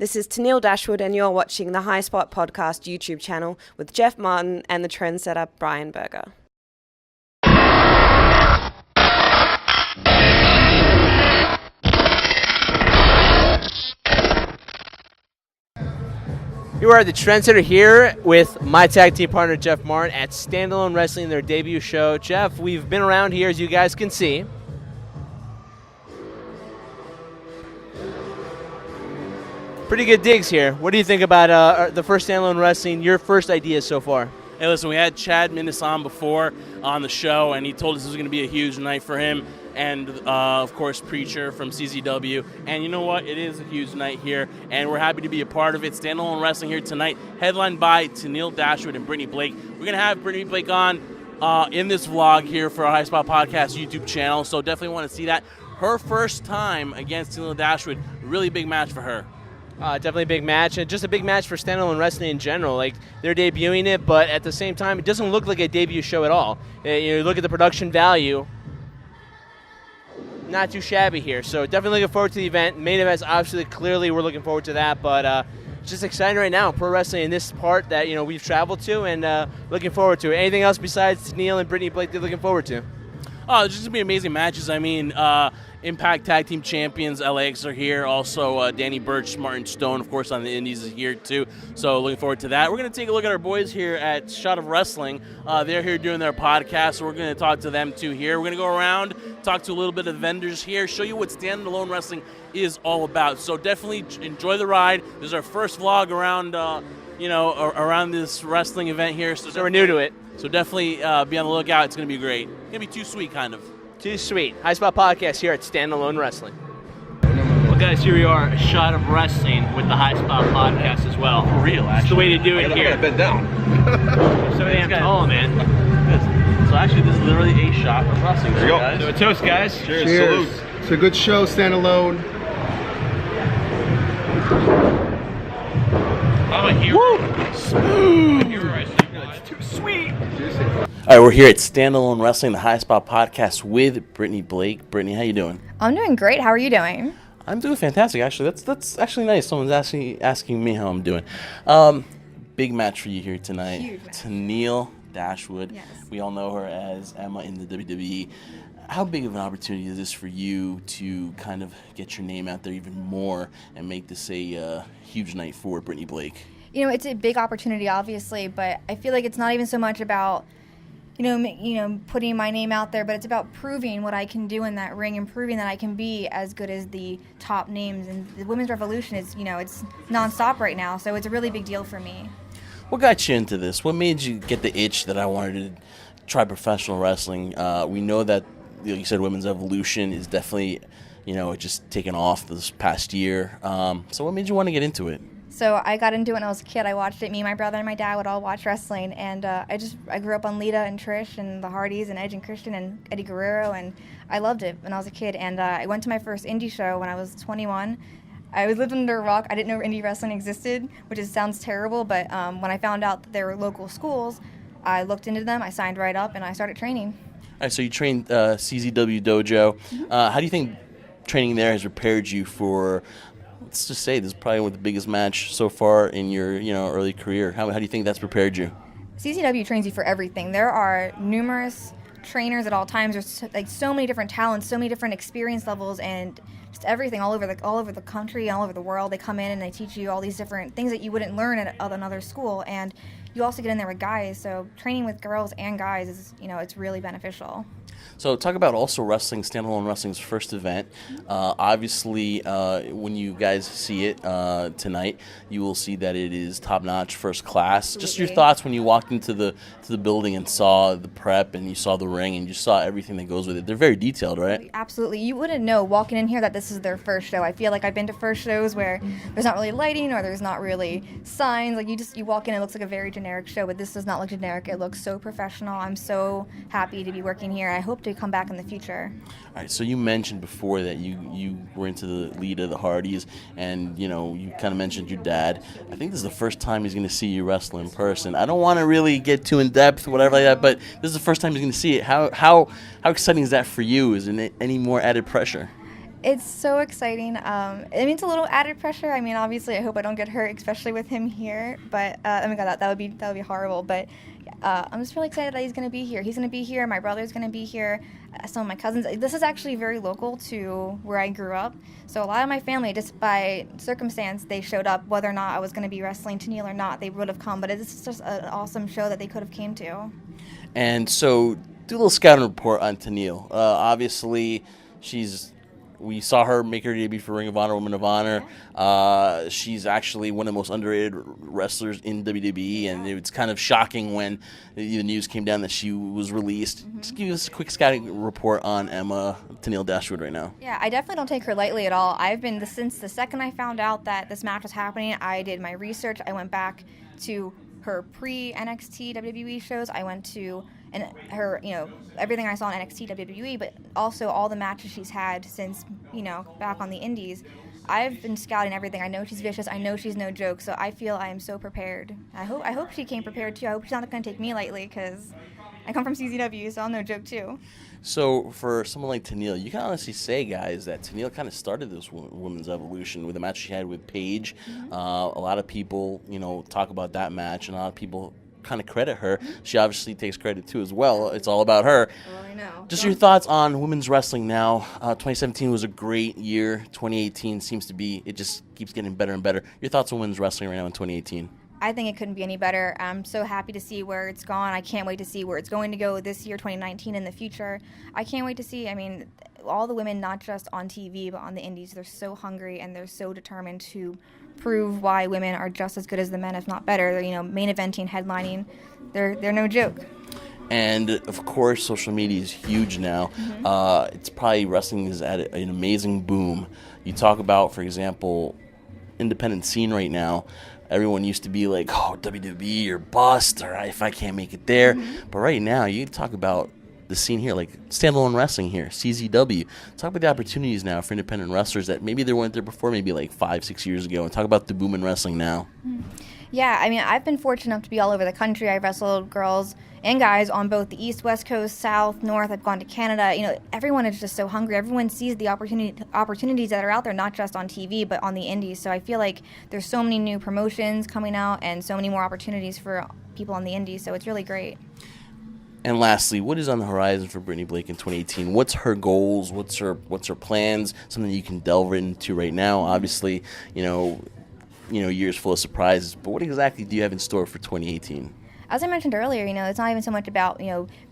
This is Tenille Dashwood, and you're watching the High Spot Podcast YouTube channel with Jeff Martin and the trendsetter Brian Berger. You are the trendsetter here with my tag team partner Jeff Martin at Standalone Wrestling, their debut show. Jeff, we've been around here, as you guys can see. Pretty good digs here. What do you think about the first Standalone Wrestling, your first ideas so far? Hey, listen, we had Chad Minnis on before on the show, and he told us this was going to be a huge night for him and, of course, Preacher from CZW. And you know what? It is a huge night here, and we're happy to be a part of it. Standalone Wrestling here tonight, headlined by Tenille Dashwood and Britney Blake. We're going to have Britney Blake on in this vlog here for our High Spot Podcast YouTube channel, so definitely want to see that. Her first time against Tenille Dashwood, really big match for her. Definitely a big match, and just a big match for Standalone Wrestling in general. Like, they're debuting it, but at the same time, it doesn't look like a debut show at all. You look at the production value, not too shabby here. So definitely looking forward to the event. Main events, obviously, clearly we're looking forward to that, but just exciting right now. Pro wrestling in this part that we've traveled to, and looking forward to it. Anything else besides Tenille and Britney Blake they're looking forward to? Oh, it's just going to be amazing matches. I mean, Impact Tag Team Champions, LAX are here. Also, Danny Burch, Martin Stone, of course, on the Indies is here, too. So looking forward to that. We're going to take a look at our boys here at Shot of Wrestling. They're here doing their podcast, so we're going to talk to them, too, here. We're going to go around, talk to a little bit of vendors here, show you what Standalone Wrestling is all about. So definitely enjoy the ride. This is our first vlog around, around this wrestling event here. So we're new to it. So definitely be on the lookout. It's going to be great. It's going to be too sweet, kind of. Too sweet. High Spot Podcast here at Standalone Wrestling. Well, guys, here we are, a Shot of Wrestling with the High Spot Podcast as well. For real, actually. It's the way to do it here. I gotta bend down. So damn tall, man. So actually, this is literally a shot of wrestling. There you go. Guys. So a toast, guys. Cheers. Cheers. Salute. It's a good show, Standalone. I'm a hero. Woo! Smooth. It's too sweet. All right, we're here at Standalone Wrestling, the High Spot Podcast with Brittany Blake. Brittany, how you doing? I'm doing great. How are you doing? I'm doing fantastic, actually. That's actually nice. Someone's asking me how I'm doing. Big match for you here tonight. Huge match. Tenille Dashwood. Yes. We all know her as Emma in the WWE. How big of an opportunity is this for you to kind of get your name out there even more and make this a huge night for Brittany Blake? It's a big opportunity, obviously, but I feel like it's not even so much about putting my name out there, but it's about proving what I can do in that ring and proving that I can be as good as the top names. And the women's revolution is, it's nonstop right now, so it's a really big deal for me. What got you into this? What made you get the itch that I wanted to try professional wrestling? We know that, like you said, women's evolution is definitely, just taken off this past year. So what made you want to get into it? So I got into it when I was a kid. I watched it. Me, my brother, and my dad would all watch wrestling, and I grew up on Lita and Trish and the Hardys and Edge and Christian and Eddie Guerrero, and I loved it when I was a kid. And I went to my first indie show when I was 21. I was living under a rock. I didn't know indie wrestling existed, which sounds terrible, but when I found out that there were local schools, I looked into them, I signed right up, and I started training. All right, so you trained CZW Dojo. How do you think training there has prepared you for, let's just say, this is probably one of the biggest match so far in your early career? How do you think that's prepared you? CZW trains you for everything. There are numerous trainers at all times. There's so many different talents, so many different experience levels, and just everything all over the country, all over the world. They come in and they teach you all these different things that you wouldn't learn at another school, and you also get in there with guys. So training with girls and guys is, it's really beneficial. So talk about also wrestling, Standalone Wrestling's first event. Obviously, when you guys see it tonight, you will see that it is top-notch, first class. Absolutely. Just your thoughts when you walked into the building and saw the prep and you saw the ring and you saw everything that goes with it. They're very detailed, right? Absolutely. You wouldn't know walking in here that this is their first show. I feel like I've been to first shows where there's not really lighting or there's not really signs. Like you walk in, it looks like a very generic show, but this does not look generic. It looks so professional. I'm so happy to be working here. I hope to come back in the future. All right, so you mentioned before that you were into the Lita, the Hardys, and you kind of mentioned your dad. I think this is the first time he's going to see you wrestle in person. I don't want to really get too in depth, whatever like that, but this is the first time he's going to see it. How exciting is that for you? Is it any more added pressure? It's so exciting. It means a little added pressure. I mean, obviously, I hope I don't get hurt, especially with him here. But oh my God, that would be horrible. But I'm just really excited that he's going to be here. He's going to be here. My brother's going to be here. Some of my cousins. This is actually very local to where I grew up. So a lot of my family, just by circumstance, they showed up. Whether or not I was going to be wrestling Tenille or not, they would have come. But it's just an awesome show that they could have came to. And so, do a little scouting report on Tenille. Obviously, we saw her make her debut for Ring of Honor, Women of Honor. She's actually one of the most underrated wrestlers in WWE, and it's kind of shocking when the news came down that she was released. Just give us a quick scouting report on Tenille Dashwood right now. Yeah, I definitely don't take her lightly at all. Since the second I found out that this match was happening, I did my research. I went back to her pre-NXT WWE shows. I went to her, everything I saw on NXT WWE, but also all the matches she's had since, back on the indies. I've been scouting everything. I know she's vicious. I know she's no joke. So I feel I am so prepared. I hope she came prepared too. I hope she's not going to take me lightly because I come from CZW, so I'm no joke too. So for someone like Tenille, you can honestly say, guys, that Tenille kind of started this women's evolution with the match she had with Paige. A lot of people, talk about that match, and a lot of people kind of credit her. She obviously takes credit too as well. It's all about her. Well, I know. Just your thoughts on women's wrestling now. 2017 was a great year. 2018 seems to be, it just keeps getting better and better. Your thoughts on women's wrestling right now in 2018? I think it couldn't be any better. I'm so happy to see where it's gone. I can't wait to see where it's going to go this year, 2019, in the future. I can't wait to see, all the women, not just on TV, but on the indies, they're so hungry and they're so determined to prove why women are just as good as the men, if not better. They're, main eventing, headlining. They're no joke. And of course, social media is huge now. It's probably, wrestling is at an amazing boom. You talk about, for example, independent scene right now. Everyone used to be like, oh, WWE or bust, or if I can't make it there. But right now, you talk about the scene here, like standalone wrestling here, CZW. Talk about the opportunities now for independent wrestlers that maybe they weren't there before, maybe like 5-6 years ago. And talk about the boom in wrestling now. Yeah, I've been fortunate enough to be all over the country. I've wrestled girls and guys on both the East, West Coast, South, North. I've gone to Canada. Everyone is just so hungry. Everyone sees the opportunities that are out there, not just on TV, but on the indies. So I feel like there's so many new promotions coming out and so many more opportunities for people on the indies. So it's really great. And lastly, what is on the horizon for Britney Blake in 2018? What's her goals? What's her plans? Something you can delve into right now. Obviously, year's full of surprises. But what exactly do you have in store for 2018? As I mentioned earlier, it's not even so much about,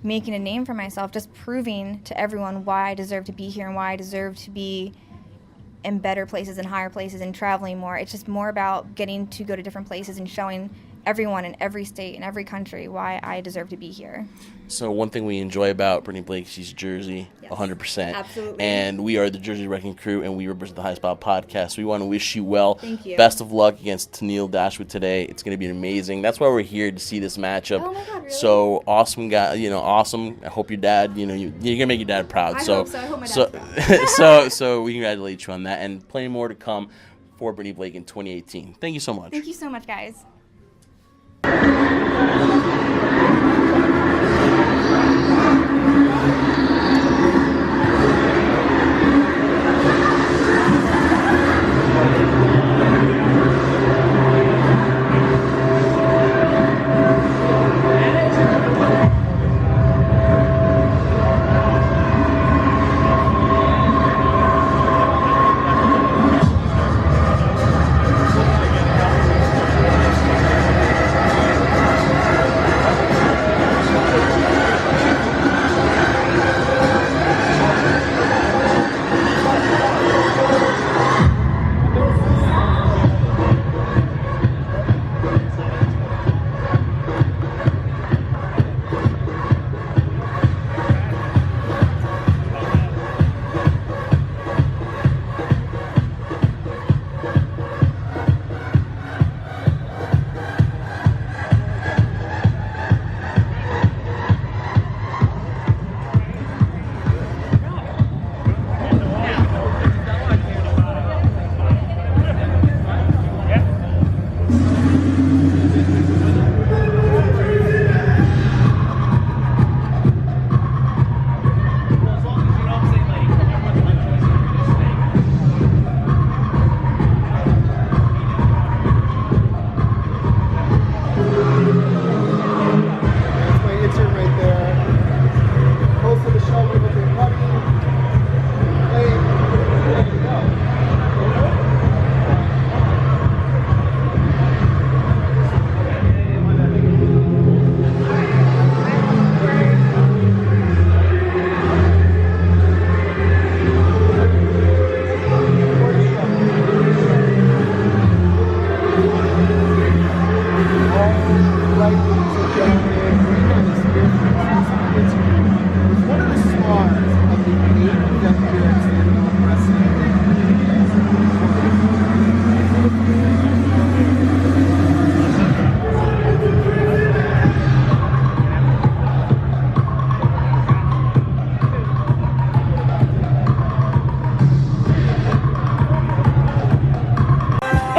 making a name for myself, just proving to everyone why I deserve to be here and why I deserve to be in better places and higher places and traveling more. It's just more about getting to go to different places and showing everyone in every state and every country why I deserve to be here. So one thing we enjoy about Britney Blake, she's Jersey, yes, 100%. Absolutely. And we are the Jersey Wrecking Crew, and we represent the High Spot Podcast. We want to wish you well. Thank you. Best of luck against Tenille Dashwood today. It's going to be amazing. That's why we're here, to see this matchup. Oh my God, really? So awesome guy, awesome. I hope your dad, you're going to make your dad proud. I hope so. I hope my dad's proud. So we congratulate you on that, and plenty more to come for Britney Blake in 2018. Thank you so much. Thank you so much, guys.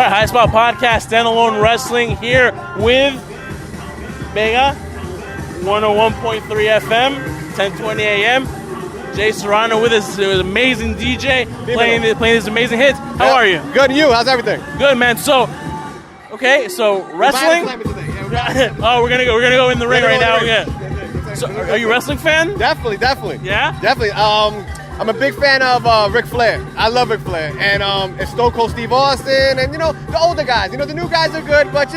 right, High Spot Podcast, Standalone Wrestling here with Mega, 101.3 FM, 1020 AM. Jay Serrano with us, amazing DJ, playing these amazing hits. How are you? Good, and you? How's everything? Good, man. So, okay, so wrestling. Oh, we're gonna go in the ring right now. Yeah. So, are you a wrestling fan? Definitely. Yeah. Definitely. I'm a big fan of Ric Flair. I love Ric Flair, and it's Stone Cold Steve Austin, and the older guys. The new guys are good, but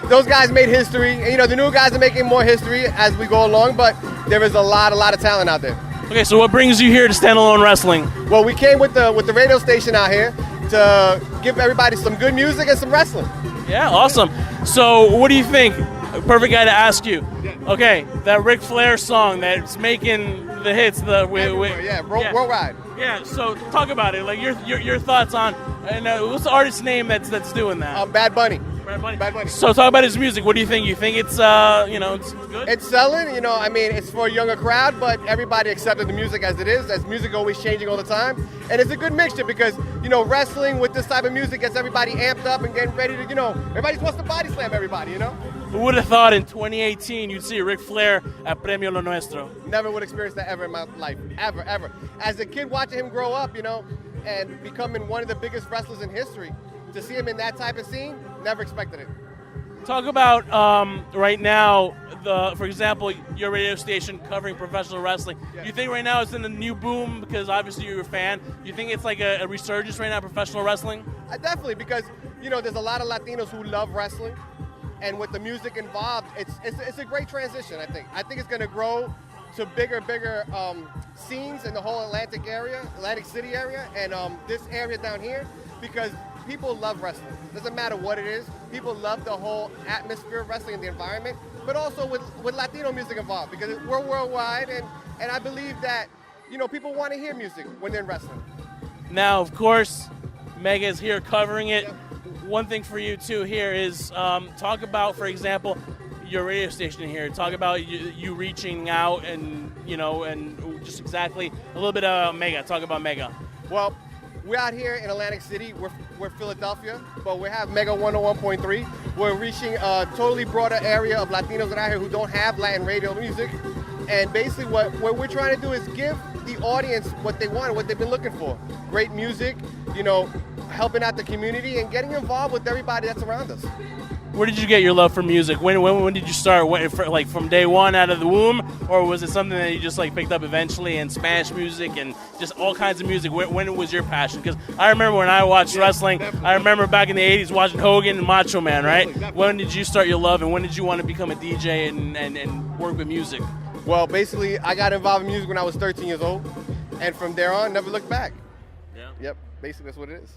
those guys made history, and the new guys are making more history as we go along. But there is a lot of talent out there. Okay, so what brings you here to Standalone Wrestling? Well, we came with the radio station out here to give everybody some good music and some wrestling. Yeah, awesome. So what do you think? Perfect guy to ask you. Okay, that Ric Flair song that's making the hits. Worldwide. Yeah, so talk about it. Like your thoughts on, and what's the artist's name that's doing that? Bad Bunny. Bad Bunny. So talk about his music. What do you think? You think it's it's good? It's selling. It's for a younger crowd, but everybody accepted the music as it is. As music always changing all the time, and it's a good mixture because wrestling with this type of music gets everybody amped up and getting ready to everybody just wants to body slam everybody. Who would have thought in 2018 you'd see Ric Flair at Premio Lo Nuestro? Never would experience that ever in my life, ever. As a kid watching him grow up, and becoming one of the biggest wrestlers in history, to see him in that type of scene, never expected it. Talk about right now, for example, your radio station covering professional wrestling. Yeah. You think right now it's in a new boom because obviously you're a fan? You think it's like a resurgence right now, professional wrestling? Definitely, because there's a lot of Latinos who love wrestling, and with the music involved, it's a great transition. I think it's going to grow to bigger scenes in the whole Atlantic City area, and this area down here, because people love wrestling. Doesn't matter what it is. People love the whole atmosphere of wrestling and the environment, but also with Latino music involved, because we're worldwide, and I believe that people want to hear music when they're in wrestling. Now, of course, Mega is here covering it. Yep. One thing for you too here is talk about, for example, your radio station here. Talk about you reaching out and and just exactly a little bit of Mega. Talk about Mega. Well, we're out here in Atlantic City. We're Philadelphia, but we have Mega 101.3. We're reaching a totally broader area of Latinos out here who don't have Latin radio music. And basically what we're trying to do is give the audience what they want, what they've been looking for. Great music, helping out the community and getting involved with everybody that's around us. Where did you get your love for music? When did you start? Like from day one out of the womb, or was it something that you just picked up eventually? And Spanish music and just all kinds of music. When was your passion? Because I remember when I watched wrestling. Definitely. I remember back in the '80s watching Hogan and Macho Man. Right? Definitely. When did you start your love, and when did you want to become a DJ and work with music? Well, basically, I got involved in music when I was 13 years old, and from there on, never looked back. Yeah. Yep. Basically, that's what it is.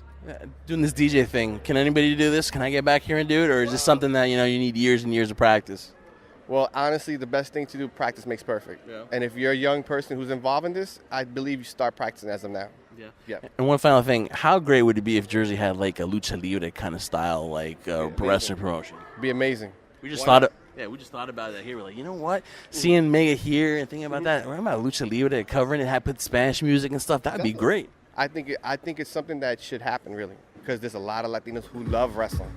Doing this DJ thing, can anybody do this? Can I get back here and do it, or is this something that you need years and years of practice? Well, honestly, the best thing to do, practice makes perfect. Yeah. And if you're a young person who's involved in this, I believe you start practicing as of now. Yeah. And one final thing, how great would it be if Jersey had like a lucha libre kind of style, like wrestling promotion? It'd be amazing. We just thought about that here. We're like, you know what? Seeing Mega here and thinking about that, what about lucha libre covering it, put Spanish music and stuff? That'd be great. I think it's something that should happen, really, because there's a lot of Latinos who love wrestling.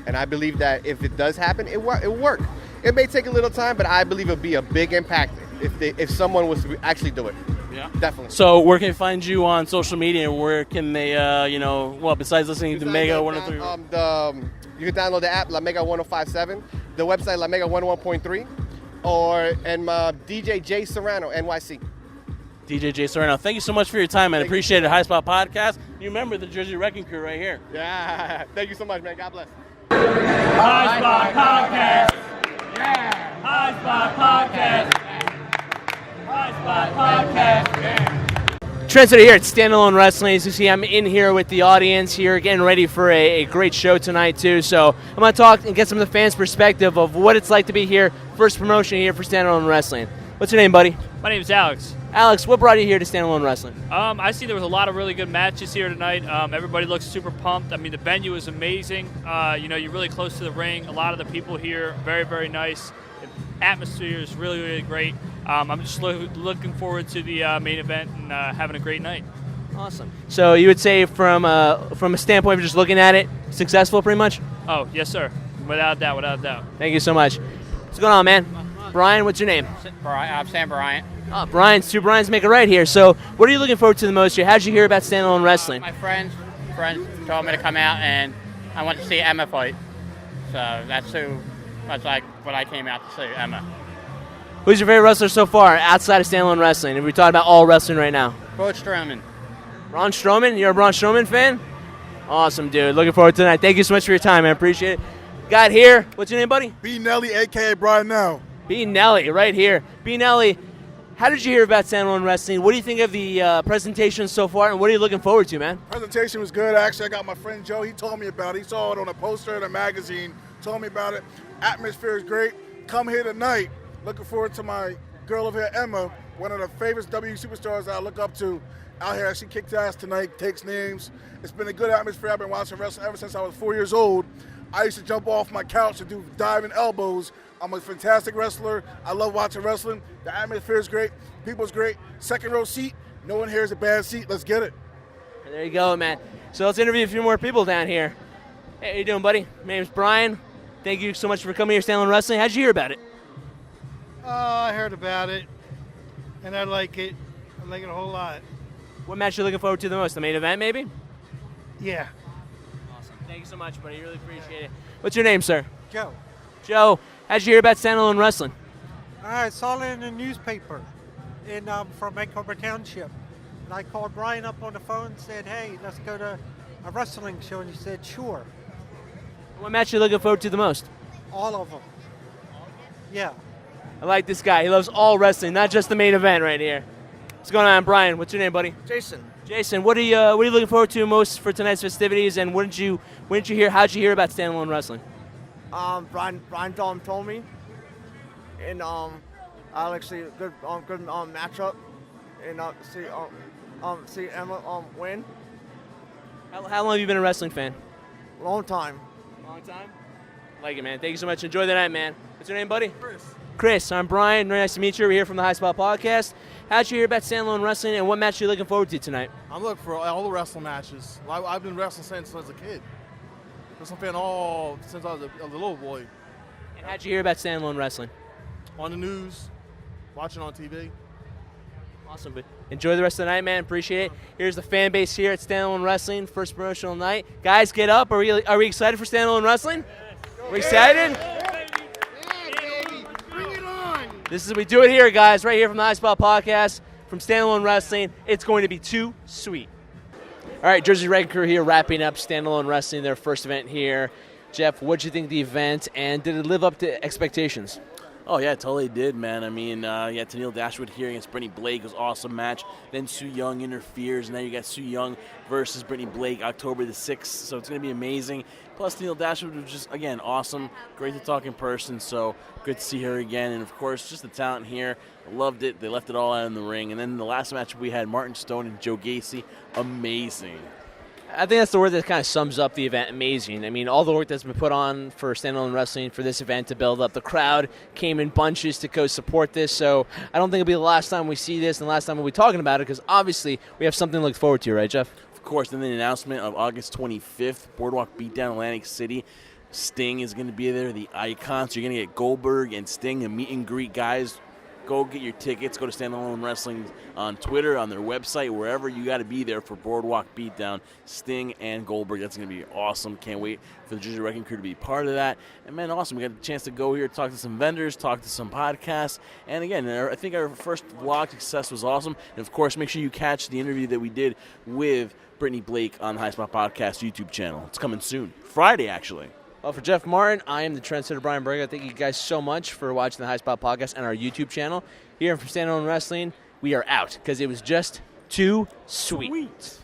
And I believe that if it does happen, it'll work. It may take a little time, but I believe it'll be a big impact if someone was to actually do it. Yeah, definitely. So where can they find you on social media? Where can they, besides listening to Mega 103? You can download the app, La Mega 1057, the website, La Mega 101.3, and DJ Jay Serrano, NYC. DJ Jay Serrano, thank you so much for your time, man. Appreciate it. High Spot Podcast. You remember the Jersey Wrecking Crew right here. Yeah. Thank you so much, man. God bless. High Spot Podcast. Yeah. High Spot Podcast. High Spot Podcast. Yeah. Trendsetter here at Standalone Wrestling. As you see, I'm in here with the audience here, getting ready for a great show tonight, too. So I'm going to talk and get some of the fans' perspective of what it's like to be here, first promotion here for Standalone Wrestling. What's your name, buddy? My name is Alex. Alex, what brought you here to Standalone Wrestling? I see there was a lot of really good matches here tonight. Everybody looks super pumped. I mean, the venue is amazing. You're really close to the ring. A lot of the people here, very, very nice. The atmosphere is really, really great. I'm just looking forward to the main event and having a great night. Awesome. So you would say from a standpoint of just looking at it, successful pretty much? Oh, yes, sir. Without a doubt, without a doubt. Thank you so much. What's going on, man? Brian, what's your name? I'm Sam Bryant. Oh, Brian's. Two Brian's make it right here. So what are you looking forward to the most here? How did you hear about standalone wrestling? My friends told me to come out, and I went to see Emma fight. So that's what I came out to see, Emma. Who's your favorite wrestler so far outside of standalone wrestling? And we're talking about all wrestling right now. Burch Strowman. Braun Strowman? You're a Braun Strowman fan? Awesome, dude. Looking forward to tonight. Thank you so much for your time, man. Appreciate it. Got here. What's your name, buddy? B. Nelly, a.k.a. Brian Now. B. Nelly, right here. B. Nelly, how did you hear about standalone wrestling? What do you think of the presentation so far, and what are you looking forward to, man? Presentation was good. Actually, I got my friend Joe. He told me about it. He saw it on a poster in a magazine. Told me about it. Atmosphere is great. Come here tonight. Looking forward to my girl over here, Emma, one of the favorite W superstars that I look up to. Out here, she kicked ass tonight, takes names. It's been a good atmosphere. I've been watching wrestling ever since I was 4 years old. I used to jump off my couch and do diving elbows. I'm a fantastic wrestler. I love watching wrestling. The atmosphere is great. People's great. Second row seat. No one here is a bad seat. Let's get it. And there you go, man. So let's interview a few more people down here. Hey, how you doing, buddy? My name's Brian. Thank you so much for coming here, standalone wrestling. How'd you hear about it? I heard about it, and I like it. I like it a whole lot. What match are you looking forward to the most? The main event, maybe? Yeah. Awesome. Thank you so much, buddy. Really appreciate it. What's your name, sir? Joe. Joe. How'd you hear about standalone wrestling? I saw it in the newspaper from Anchorage Township. And I called Brian up on the phone and said, hey, let's go to a wrestling show. And he said, sure. What match are you looking forward to the most? All of them. Yeah. I like this guy. He loves all wrestling, not just the main event right here. What's going on, Brian? What's your name, buddy? Jason. Jason, what are you looking forward to most for tonight's festivities? And how'd you hear about standalone wrestling? Brian told me, and I like see a good matchup, and see Emma win. How long have you been a wrestling fan? Long time. Long time? I like it, man. Thank you so much. Enjoy the night, man. What's your name, buddy? Chris, I'm Brian. Very nice to meet you. We're here from the High Spot Podcast. How'd you hear about standalone wrestling, and what match are you looking forward to tonight? I'm looking for all the wrestling matches. I've been wrestling since I was a kid. Wrestling fan since I was a little boy. And how'd you hear about standalone wrestling? On the news, watching on TV. Awesome, but enjoy the rest of the night, man. Appreciate it. Here's the fan base here at Standalone Wrestling, first promotional night. Guys, get up. Are we excited for Standalone Wrestling? We're excited? We do it here, guys, right here from the High Spot Podcast, from Standalone Wrestling. It's going to be too sweet. All right, Jersey Red Crew here wrapping up Standalone Wrestling, their first event here. Jeff, what did you think of the event, and did it live up to expectations? Oh, yeah, it totally did, man. I mean, Tenille Dashwood here against Britney Blake was awesome match. Then Sue Young interferes, and now you got Sue Young versus Britney Blake October the 6th, so it's going to be amazing. Plus, Tenille Dashwood was just, again, awesome. Great to talk in person, so good to see her again. And, of course, just the talent here. I loved it. They left it all out in the ring. And then the last match we had, Martin Stone and Joe Gacy. Amazing. I think that's the word that kind of sums up the event, amazing. I mean, all the work that's been put on for Standalone Wrestling for this event to build up. The crowd came in bunches to go support this, so I don't think it'll be the last time we see this and the last time we'll be talking about it, because obviously we have something to look forward to, right, Jeff? Of course, then the announcement of August 25th, Boardwalk Beatdown, Atlantic City. Sting is going to be there, the Icons. You're going to get Goldberg and Sting, a meet and greet, guys. Go get your tickets. Go to Standalone Wrestling on Twitter, on their website, wherever. You got to be there for Boardwalk Beatdown, Sting and Goldberg. That's going to be awesome. Can't wait for the Jersey Wrecking Crew to be part of that. And, man, awesome. We got a chance to go here, talk to some vendors, talk to some podcasts. And, again, I think our first vlog success was awesome. And, of course, make sure you catch the interview that we did with Brittany Blake on the High Spot Podcast YouTube channel. It's coming soon. Friday, actually. Well, for Jeff Martin, I am the Trendsetter Brian Berger. Thank you guys so much for watching the High Spot Podcast and our YouTube channel. Here from Standalone Wrestling, we are out because it was just too sweet.